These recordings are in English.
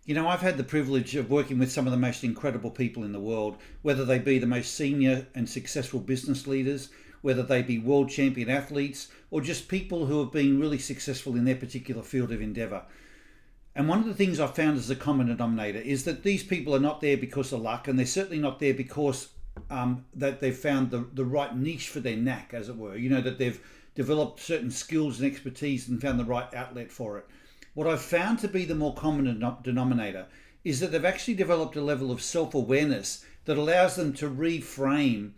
You know, I've had the privilege of working with some of the most incredible people in the world, whether they be the most senior and successful business leaders, whether they be world champion athletes, or just people who have been really successful in their particular field of endeavor. And one of the things I've found as a common denominator is that these people are not there because of luck, and they're certainly not there because that they've found the right niche for their knack, as it were. You know, that they've developed certain skills and expertise and found the right outlet for it. What I've found to be the more common denominator is that they've actually developed a level of self-awareness that allows them to reframe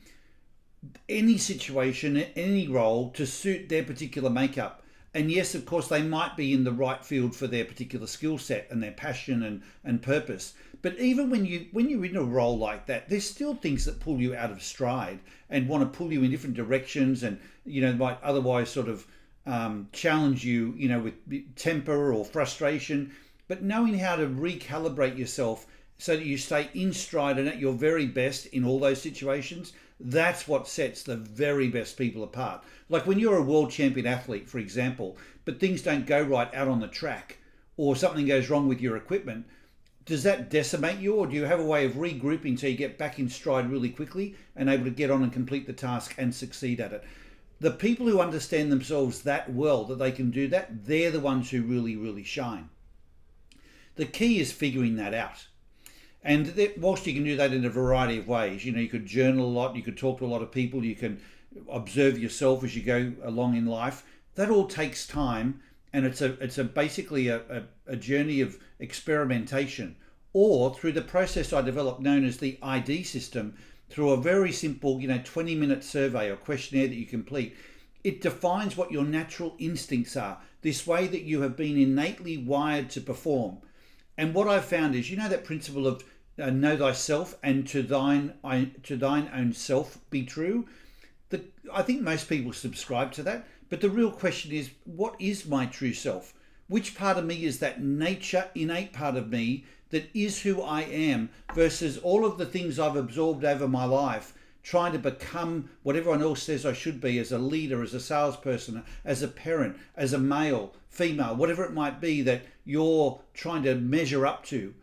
any situation, any role to suit their particular makeup. And yes, of course, they might be in the right field for their particular skill set and their passion and purpose. But even when you're in a role like that, there's still things that pull you out of stride and want to pull you in different directions, and might otherwise sort of challenge you, with temper or frustration. But knowing how to recalibrate yourself so that you stay in stride and at your very best in all those situations, that's what sets the very best people apart. Like when you're a world champion athlete, for example, but things don't go right out on the track, or something goes wrong with your equipment, does that decimate you, or do you have a way of regrouping so you get back in stride really quickly and able to get on and complete the task and succeed at it? The people who understand themselves that well that they can do that, they're the ones who really, really shine. The key is figuring that out. And whilst you can do that in a variety of ways, you could journal a lot, you could talk to a lot of people, you can observe yourself as you go along in life. That all takes time, and it's basically a journey of experimentation. Or through the process I developed known as the ID system, through a very simple 20-minute survey or questionnaire that you complete. It defines what your natural instincts are, this way that you have been innately wired to perform. And what I've found is, that principle of know thyself and to thine own self be true. I think most people subscribe to that, but the real question is, what is my true self? Which part of me is that innate part of me that is who I am, versus all of the things I've absorbed over my life, trying to become what everyone else says I should be, as a leader, as a salesperson, as a parent, as a male, female, whatever it might be that you're trying to measure up to.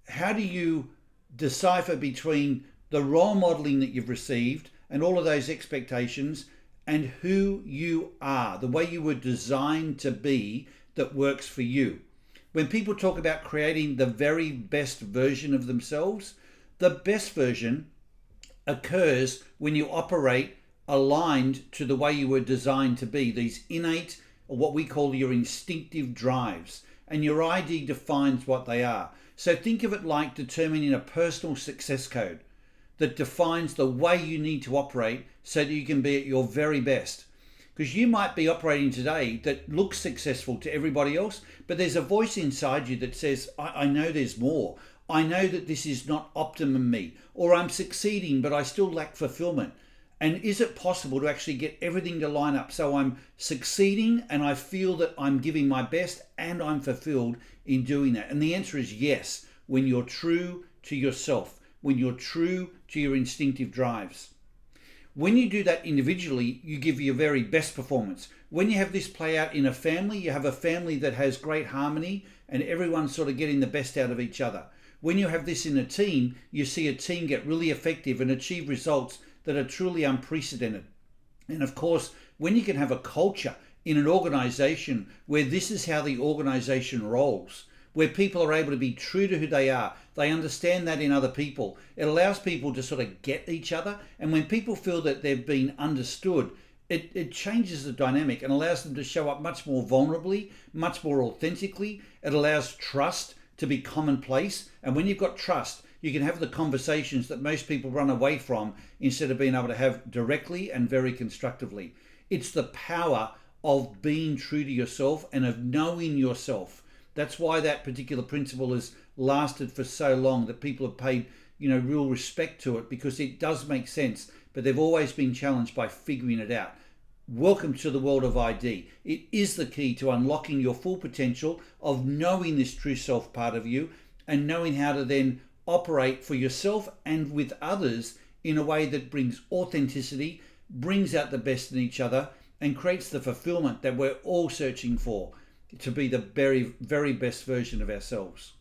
How do you decipher between the role modeling that you've received and all of those expectations and who you are, the way you were designed to be, that works for you? When people talk about creating the very best version of themselves, the best version occurs when you operate aligned to the way you were designed to be, these innate, or what we call your instinctive drives. And your ID defines what they are. So think of it like determining a personal success code that defines the way you need to operate so that you can be at your very best. Because you might be operating today that looks successful to everybody else, but there's a voice inside you that says, I know there's more. I know that this is not optimum me, or I'm succeeding, but I still lack fulfillment. And is it possible to actually get everything to line up so I'm succeeding and I feel that I'm giving my best and I'm fulfilled in doing that? And the answer is yes, when you're true to yourself, when you're true to your instinctive drives. When you do that individually, you give your very best performance. When you have this play out in a family, you have a family that has great harmony and everyone's sort of getting the best out of each other. When you have this in a team, you see a team get really effective and achieve results that are truly unprecedented. And of course, when you can have a culture in an organization where this is how the organization rolls, where people are able to be true to who they are, they understand that in other people, it allows people to sort of get each other. And when people feel that they've been understood, it changes the dynamic and allows them to show up much more vulnerably, much more authentically. It allows trust to be commonplace. And when you've got trust, you can have the conversations that most people run away from instead of being able to have directly and very constructively. It's the power of being true to yourself and of knowing yourself. That's why that particular principle has lasted for so long, that people have paid, real respect to it, because it does make sense, but they've always been challenged by figuring it out. Welcome to the world of ID. It is the key to unlocking your full potential of knowing this true self part of you and knowing how to then operate for yourself and with others in a way that brings authenticity, brings out the best in each other, and creates the fulfillment that we're all searching for, to be the very, very best version of ourselves.